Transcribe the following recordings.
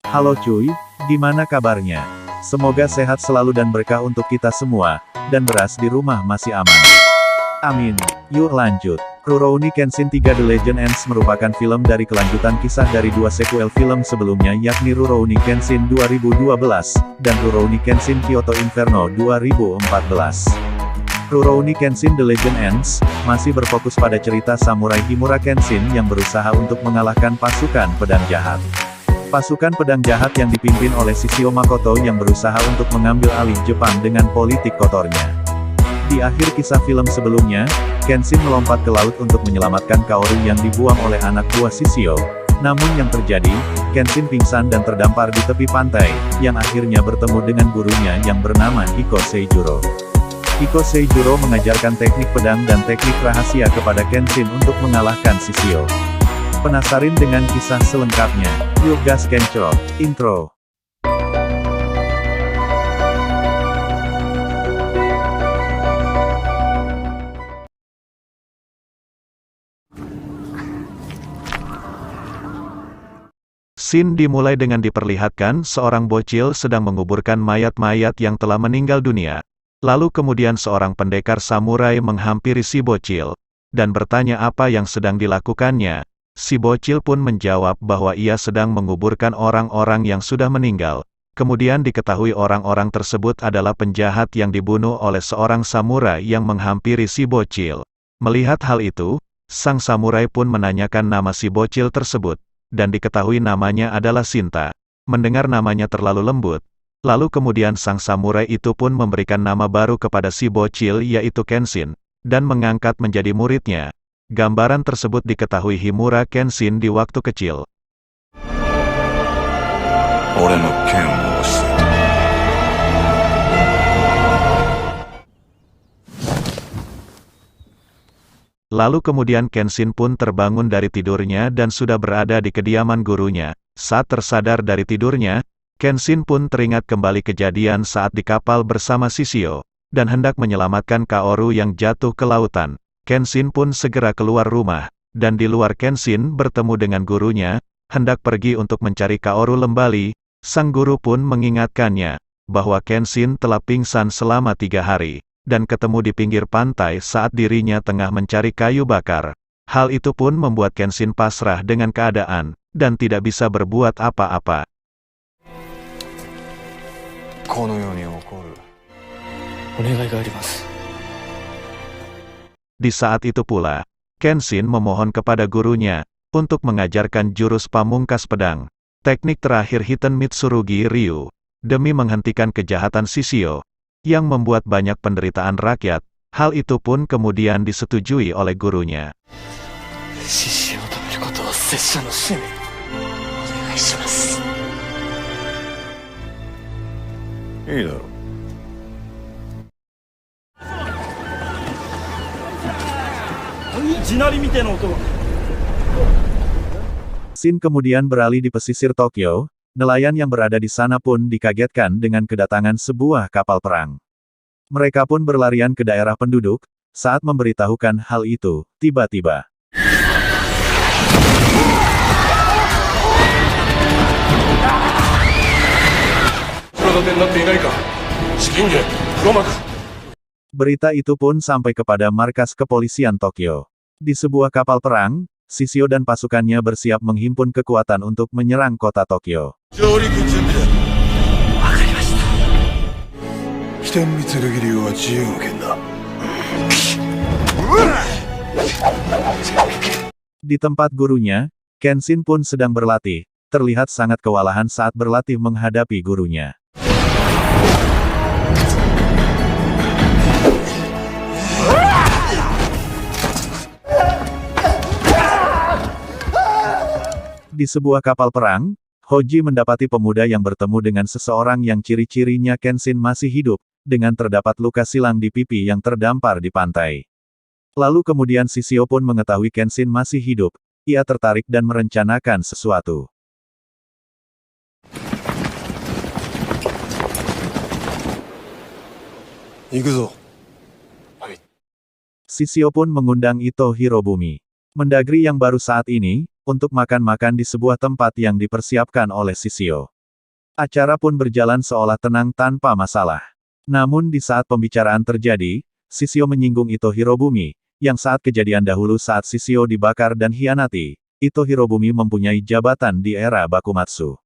Halo cuy, gimana kabarnya? Semoga sehat selalu dan berkah untuk kita semua, dan beras di rumah masih aman. Amin. Yuk lanjut. Rurouni Kenshin 3 The Legend Ends merupakan film dari kelanjutan kisah dari dua sequel film sebelumnya yakni Rurouni Kenshin 2012, dan Rurouni Kenshin Kyoto Inferno 2014. Rurouni Kenshin The Legend Ends, masih berfokus pada cerita samurai Himura Kenshin yang berusaha untuk mengalahkan pasukan pedang jahat. Pasukan pedang jahat yang dipimpin oleh Shishio Makoto yang berusaha untuk mengambil alih Jepang dengan politik kotornya. Di akhir kisah film sebelumnya, Kenshin melompat ke laut untuk menyelamatkan Kaoru yang dibuang oleh anak buah Shishio. Namun yang terjadi, Kenshin pingsan dan terdampar di tepi pantai, yang akhirnya bertemu dengan gurunya yang bernama Hiko Seijuro. Hiko Seijuro mengajarkan teknik pedang dan teknik rahasia kepada Kenshin untuk mengalahkan Shishio. Penasaran dengan kisah selengkapnya? Yuk gas kencrot. Intro. Scene dimulai dengan diperlihatkan seorang bocil sedang menguburkan mayat-mayat yang telah meninggal dunia. Lalu kemudian seorang pendekar samurai menghampiri si bocil, dan bertanya apa yang sedang dilakukannya. Si bocil pun menjawab bahwa ia sedang menguburkan orang-orang yang sudah meninggal. Kemudian diketahui orang-orang tersebut adalah penjahat yang dibunuh oleh seorang samurai yang menghampiri si bocil. Melihat hal itu, sang samurai pun menanyakan nama si bocil tersebut, dan diketahui namanya adalah Shinta. Mendengar namanya terlalu lembut, lalu kemudian sang samurai itu pun memberikan nama baru kepada si bocil yaitu Kenshin, dan mengangkat menjadi muridnya. Gambaran tersebut diketahui Himura Kenshin di waktu kecil. Lalu kemudian Kenshin pun terbangun dari tidurnya dan sudah berada di kediaman gurunya. Saat tersadar dari tidurnya, Kenshin pun teringat kembali kejadian saat di kapal bersama Shishio, dan hendak menyelamatkan Kaoru yang jatuh ke lautan. Kenshin pun segera keluar rumah, dan di luar Kenshin bertemu dengan gurunya, hendak pergi untuk mencari Kaoru Lembali. Sang guru pun mengingatkannya, bahwa Kenshin telah pingsan selama 3 hari, dan ketemu di pinggir pantai saat dirinya tengah mencari kayu bakar. Hal itu pun membuat Kenshin pasrah dengan keadaan, dan tidak bisa berbuat apa-apa. Di saat itu pula, Kenshin memohon kepada gurunya, untuk mengajarkan jurus pamungkas pedang, teknik terakhir Hiten Mitsurugi Ryu, demi menghentikan kejahatan Shishio, yang membuat banyak penderitaan rakyat. Hal itu pun kemudian disetujui oleh gurunya. Scene kemudian beralih di pesisir Tokyo. Nelayan yang berada di sana pun dikagetkan dengan kedatangan sebuah kapal perang. Mereka pun berlarian ke daerah penduduk. Saat memberitahukan hal itu, tiba-tiba berita itu pun sampai kepada markas kepolisian Tokyo. Di sebuah kapal perang, Shishio dan pasukannya bersiap menghimpun kekuatan untuk menyerang kota Tokyo. Di tempat gurunya, Kenshin pun sedang berlatih, terlihat sangat kewalahan saat berlatih menghadapi gurunya. Di sebuah kapal perang, Hoji mendapati pemuda yang bertemu dengan seseorang yang ciri-cirinya Kenshin masih hidup, dengan terdapat luka silang di pipi yang terdampar di pantai. Lalu kemudian Shishio pun mengetahui Kenshin masih hidup, ia tertarik dan merencanakan sesuatu. Shishio pun mengundang Ito Hirobumi, mendagri yang baru saat ini, untuk makan-makan di sebuah tempat yang dipersiapkan oleh Shishio. Acara pun berjalan seolah tenang tanpa masalah. Namun di saat pembicaraan terjadi, Shishio menyinggung Ito Hirobumi, yang saat kejadian dahulu saat Shishio dibakar dan hianati, Ito Hirobumi mempunyai jabatan di era Bakumatsu.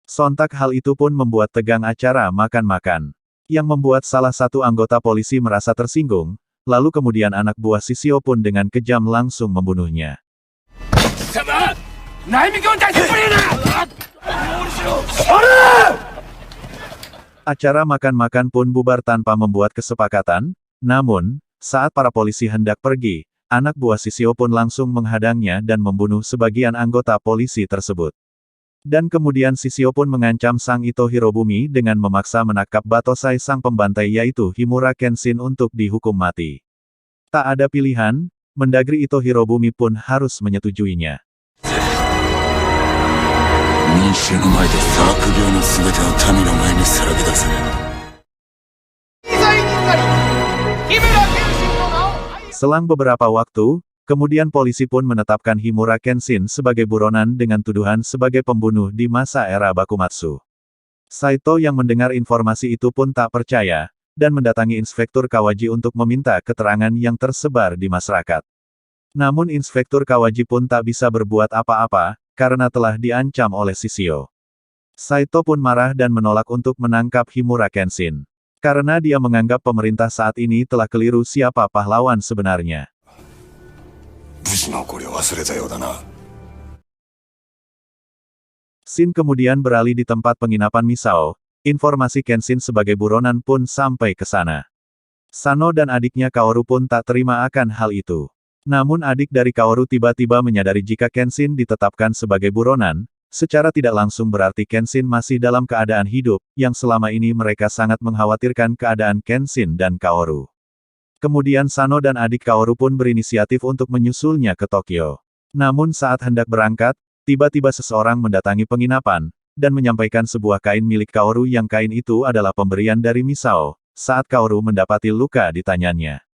Sontak hal itu pun membuat tegang acara makan-makan. Yang membuat salah satu anggota polisi merasa tersinggung, lalu kemudian anak buah Shishio pun dengan kejam langsung membunuhnya. Acara makan-makan pun bubar tanpa membuat kesepakatan, namun, saat para polisi hendak pergi, anak buah Shishio pun langsung menghadangnya dan membunuh sebagian anggota polisi tersebut. Dan kemudian Shishio pun mengancam sang Ito Hirobumi dengan memaksa menangkap Batosai sang pembantai yaitu Himura Kenshin untuk dihukum mati. Tak ada pilihan, Mendagri Ito Hirobumi pun harus menyetujuinya. Selang beberapa waktu, kemudian polisi pun menetapkan Himura Kenshin sebagai buronan dengan tuduhan sebagai pembunuh di masa era Bakumatsu. Saito yang mendengar informasi itu pun tak percaya, dan mendatangi Inspektur Kawaji untuk meminta keterangan yang tersebar di masyarakat. Namun Inspektur Kawaji pun tak bisa berbuat apa-apa, karena telah diancam oleh Shishio. Saito pun marah dan menolak untuk menangkap Himura Kenshin. Karena dia menganggap pemerintah saat ini telah keliru siapa pahlawan sebenarnya. Shin kemudian beralih di tempat penginapan Misao, informasi Kenshin sebagai buronan pun sampai ke sana. Sano dan adiknya Kaoru pun tak terima akan hal itu. Namun adik dari Kaoru tiba-tiba menyadari jika Kenshin ditetapkan sebagai buronan, secara tidak langsung berarti Kenshin masih dalam keadaan hidup, yang selama ini mereka sangat mengkhawatirkan keadaan Kenshin dan Kaoru. Kemudian Sano dan adik Kaoru pun berinisiatif untuk menyusulnya ke Tokyo. Namun saat hendak berangkat, tiba-tiba seseorang mendatangi penginapan, dan menyampaikan sebuah kain milik Kaoru yang kain itu adalah pemberian dari Misao, saat Kaoru mendapati luka di tangannya.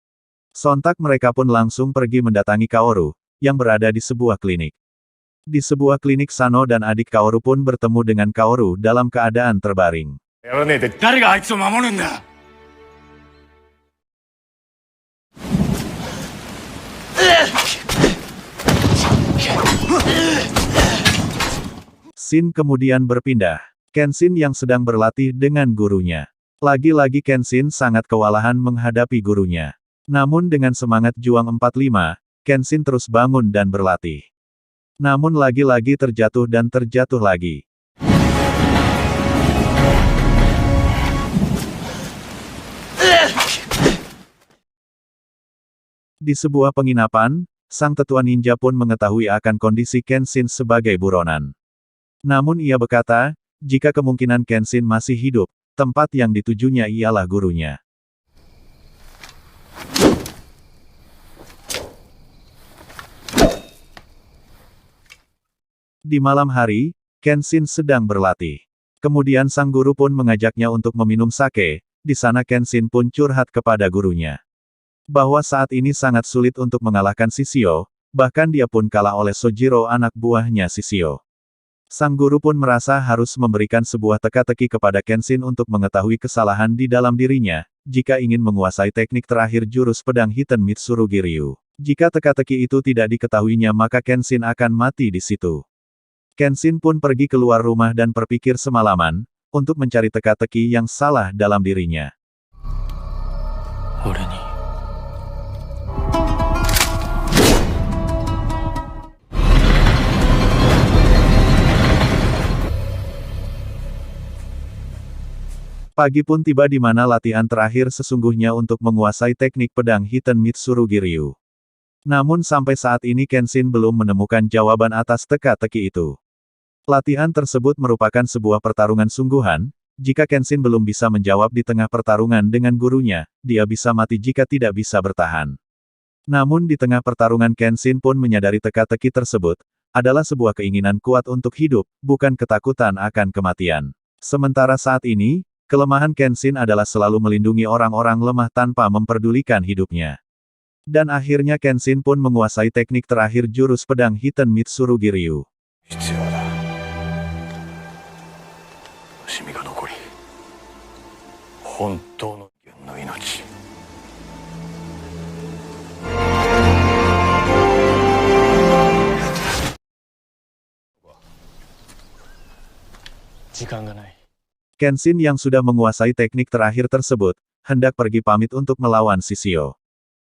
Sontak mereka pun langsung pergi mendatangi Kaoru, yang berada di sebuah klinik. Di sebuah klinik Sano dan adik Kaoru pun bertemu dengan Kaoru dalam keadaan terbaring. Shin kemudian berpindah. Kenshin yang sedang berlatih dengan gurunya. Lagi-lagi Kenshin sangat kewalahan menghadapi gurunya. Namun dengan semangat juang 45, Kenshin terus bangun dan berlatih. Namun lagi-lagi terjatuh dan terjatuh lagi. Di sebuah penginapan, sang tetua ninja pun mengetahui akan kondisi Kenshin sebagai buronan. Namun ia berkata, jika kemungkinan Kenshin masih hidup, tempat yang ditujunya ialah gurunya. Di malam hari, Kenshin sedang berlatih. Kemudian sang guru pun mengajaknya untuk meminum sake, di sana Kenshin pun curhat kepada gurunya. Bahwa saat ini sangat sulit untuk mengalahkan Shishio, bahkan dia pun kalah oleh Sojiro anak buahnya Shishio. Sang guru pun merasa harus memberikan sebuah teka-teki kepada Kenshin untuk mengetahui kesalahan di dalam dirinya, jika ingin menguasai teknik terakhir jurus pedang Hiten Mitsurugi Ryu. Jika teka-teki itu tidak diketahuinya maka Kenshin akan mati di situ. Kenshin pun pergi keluar rumah dan berpikir semalaman, untuk mencari teka-teki yang salah dalam dirinya. Pagi pun tiba di mana latihan terakhir sesungguhnya untuk menguasai teknik pedang Hiten Mitsurugi Ryu. Namun sampai saat ini Kenshin belum menemukan jawaban atas teka-teki itu. Latihan tersebut merupakan sebuah pertarungan sungguhan, jika Kenshin belum bisa menjawab di tengah pertarungan dengan gurunya, dia bisa mati jika tidak bisa bertahan. Namun di tengah pertarungan Kenshin pun menyadari teka-teki tersebut, adalah sebuah keinginan kuat untuk hidup, bukan ketakutan akan kematian. Sementara saat ini, kelemahan Kenshin adalah selalu melindungi orang-orang lemah tanpa memperdulikan hidupnya. Dan akhirnya Kenshin pun menguasai teknik terakhir jurus pedang Hiten Mitsurugi Ryu. しみが残り、本当の人間の命。時間がない。Kenshin yang sudah menguasai teknik terakhir tersebut, hendak pergi pamit untuk melawan Shishio.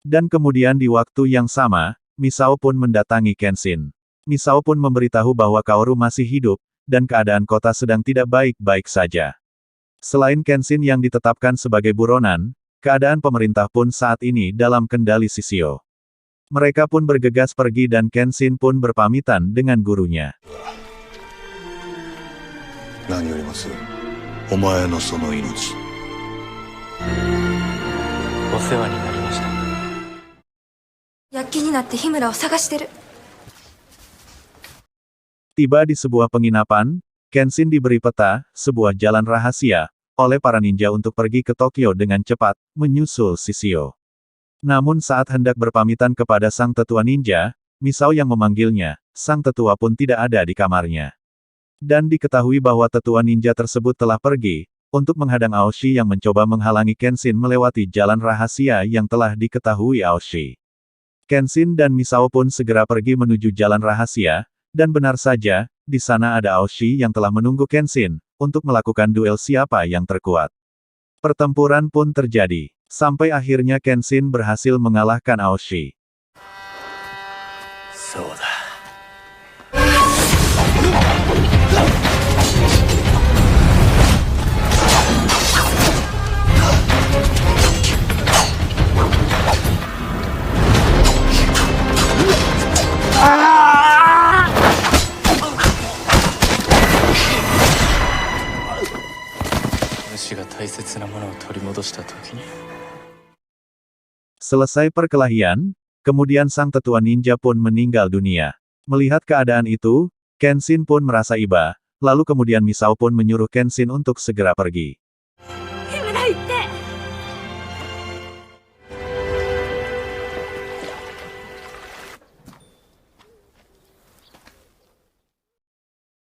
Dan kemudian di waktu yang sama, Misao pun mendatangi Kenshin. Misao pun memberitahu bahwa Kaoru masih hidup, dan keadaan kota sedang tidak baik-baik saja. Selain Kenshin yang ditetapkan sebagai buronan, keadaan pemerintah pun saat ini dalam kendali Shishio. Mereka pun bergegas pergi dan Kenshin pun berpamitan dengan gurunya. 何よりもお前のその命。お世話になりました。躍起になって日村を探してる。Tiba di sebuah penginapan, Kenshin diberi peta, sebuah jalan rahasia, oleh para ninja untuk pergi ke Tokyo dengan cepat, menyusul Shishio. Namun saat hendak berpamitan kepada sang tetua ninja, Misao yang memanggilnya, sang tetua pun tidak ada di kamarnya. Dan diketahui bahwa tetua ninja tersebut telah pergi, untuk menghadang Aoshi yang mencoba menghalangi Kenshin melewati jalan rahasia yang telah diketahui Aoshi. Kenshin dan Misao pun segera pergi menuju jalan rahasia, dan benar saja, di sana ada Aoshi yang telah menunggu Kenshin, untuk melakukan duel siapa yang terkuat. Pertempuran pun terjadi, sampai akhirnya Kenshin berhasil mengalahkan Aoshi. そうだ。主が大切なものを取り戻した時に。Selesai perkelahian, kemudian sang tetua ninja pun meninggal dunia. Melihat keadaan itu, Kenshin pun merasa iba, lalu kemudian Misao pun menyuruh Kenshin untuk segera pergi.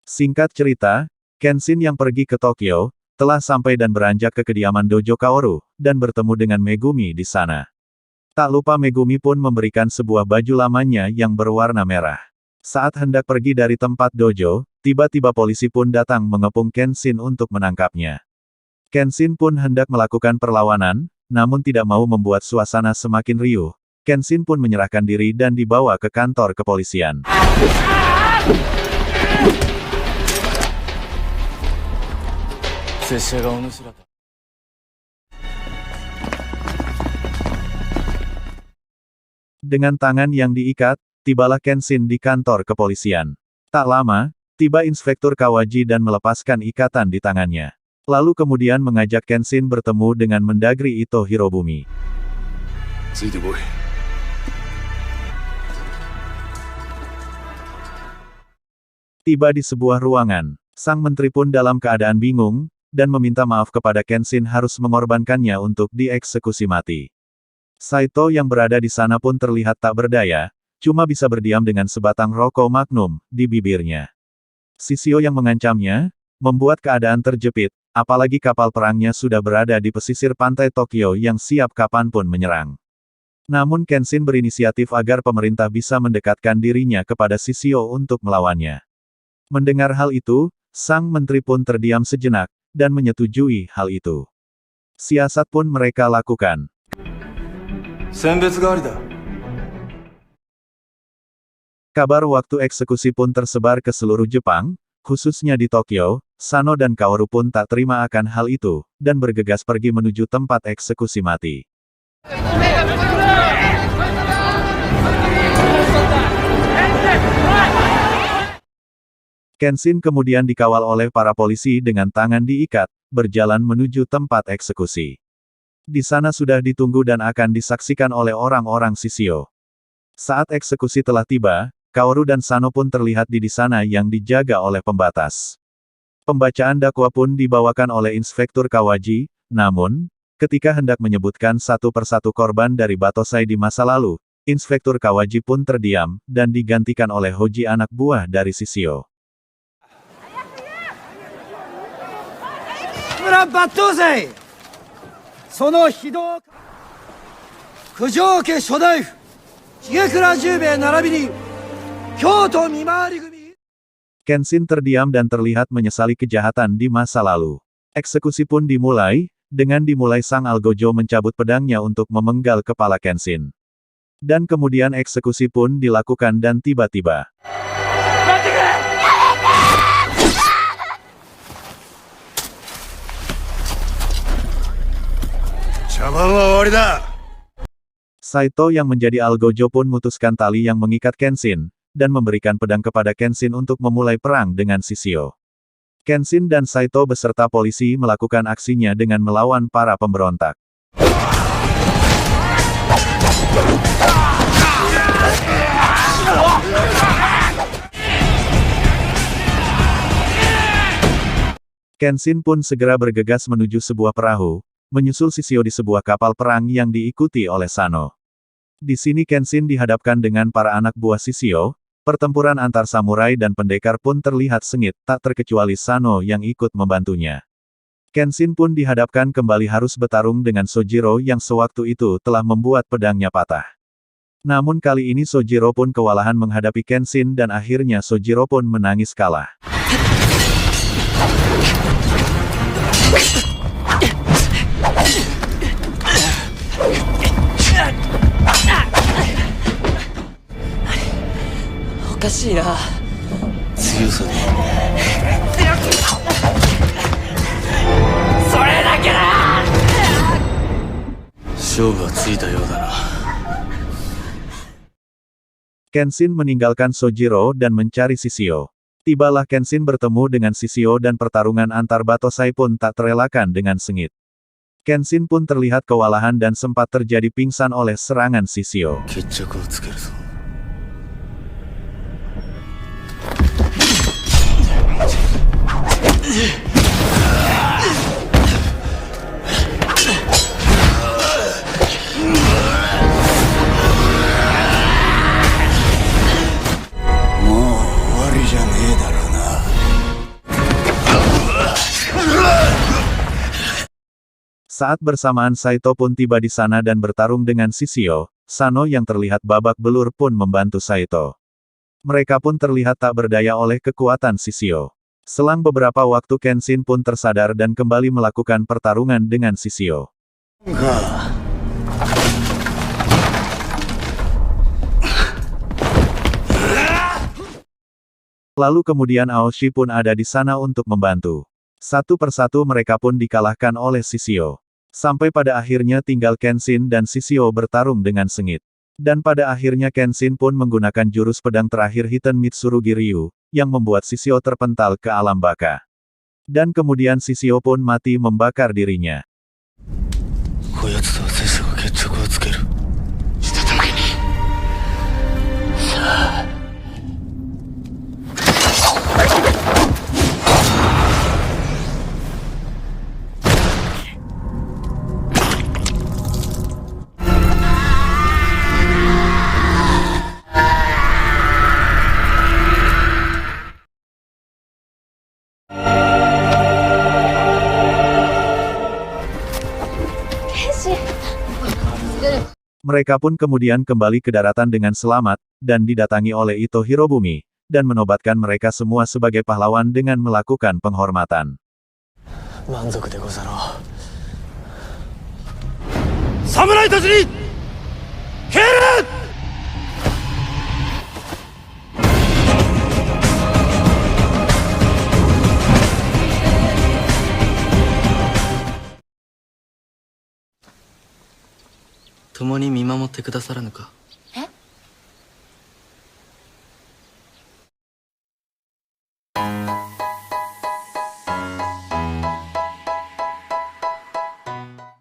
Singkat cerita, Kenshin yang pergi ke Tokyo, telah sampai dan beranjak ke kediaman Dojo Kaoru, dan bertemu dengan Megumi di sana. Tak lupa Megumi pun memberikan sebuah baju lamanya yang berwarna merah. Saat hendak pergi dari tempat dojo, tiba-tiba polisi pun datang mengepung Kenshin untuk menangkapnya. Kenshin pun hendak melakukan perlawanan, namun tidak mau membuat suasana semakin riuh. Kenshin pun menyerahkan diri dan dibawa ke kantor kepolisian. Dengan tangan yang diikat, tibalah Kenshin di kantor kepolisian. Tak lama, tiba Inspektur Kawaji dan melepaskan ikatan di tangannya. Lalu kemudian mengajak Kenshin bertemu dengan Mendagri Ito Hirobumi. Tiba di sebuah ruangan, sang menteri pun dalam keadaan bingung, dan meminta maaf kepada Kenshin harus mengorbankannya untuk dieksekusi mati. Saito yang berada di sana pun terlihat tak berdaya, cuma bisa berdiam dengan sebatang rokok magnum di bibirnya. Shishio yang mengancamnya, membuat keadaan terjepit, apalagi kapal perangnya sudah berada di pesisir pantai Tokyo yang siap kapanpun menyerang. Namun Kenshin berinisiatif agar pemerintah bisa mendekatkan dirinya kepada Shishio untuk melawannya. Mendengar hal itu, sang menteri pun terdiam sejenak, dan menyetujui hal itu. Siasat pun mereka lakukan. Kabar waktu eksekusi pun tersebar ke seluruh Jepang, khususnya di Tokyo. Sano dan Kaoru pun tak terima akan hal itu, dan bergegas pergi menuju tempat eksekusi mati. Kenshin kemudian dikawal oleh para polisi dengan tangan diikat, berjalan menuju tempat eksekusi. Di sana sudah ditunggu dan akan disaksikan oleh orang-orang Shishio. Saat eksekusi telah tiba, Kaoru dan Sano pun terlihat di sana yang dijaga oleh pembatas. Pembacaan dakwa pun dibawakan oleh Inspektur Kawaji, namun, ketika hendak menyebutkan satu persatu korban dari Batosai di masa lalu, Inspektur Kawaji pun terdiam, dan digantikan oleh Hoji anak buah dari Shishio. 村抜刀斎その非道九条家諸大夫重倉十兵衛並びに京都見回り組 Kenshin terdiam dan terlihat menyesali kejahatan di masa lalu. Eksekusi pun dimulai, dengan dimulai Sang Algojo mencabut pedangnya untuk memenggal kepala Kenshin. Dan kemudian eksekusi pun dilakukan dan tiba-tiba. Saito yang menjadi Algojo pun memutuskan tali yang mengikat Kenshin, dan memberikan pedang kepada Kenshin untuk memulai perang dengan Shishio. Kenshin dan Saito beserta polisi melakukan aksinya dengan melawan para pemberontak. Kenshin pun segera bergegas menuju sebuah perahu, menyusul Shishio di sebuah kapal perang yang diikuti oleh Sano. Di sini Kenshin dihadapkan dengan para anak buah Shishio. Pertempuran antar samurai dan pendekar pun terlihat sengit, tak terkecuali Sano yang ikut membantunya. Kenshin pun dihadapkan kembali harus bertarung dengan Sojiro yang sewaktu itu telah membuat pedangnya patah. Namun kali ini Sojiro pun kewalahan menghadapi Kenshin dan akhirnya Sojiro pun menangis kalah. Kenshin meninggalkan Sojiro dan mencari Shishio. Tibalah Kenshin bertemu dengan Shishio dan pertarungan antar Batosai pun tak terelakkan dengan sengit. Kenshin pun terlihat kewalahan dan sempat terjadi pingsan oleh serangan Shishio. Saat bersamaan Saito pun tiba di sana dan bertarung dengan Shishio, Sano yang terlihat babak belur pun membantu Saito. Mereka pun terlihat tak berdaya oleh kekuatan Shishio. Selang beberapa waktu Kenshin pun tersadar dan kembali melakukan pertarungan dengan Shishio. Lalu kemudian Aoshi pun ada di sana untuk membantu. Satu persatu mereka pun dikalahkan oleh Shishio. Sampai pada akhirnya tinggal Kenshin dan Shishio bertarung dengan sengit. Dan pada akhirnya Kenshin pun menggunakan jurus pedang terakhir Hiten Mitsurugi Ryu, yang membuat Shishio terpental ke alam baka. Dan kemudian Shishio pun mati membakar dirinya. Mereka pun kemudian kembali ke daratan dengan selamat, dan didatangi oleh Ito Hirobumi, dan menobatkan mereka semua sebagai pahlawan dengan melakukan penghormatan. Samurai tachi ni keiren!共に見守ってくださらぬか。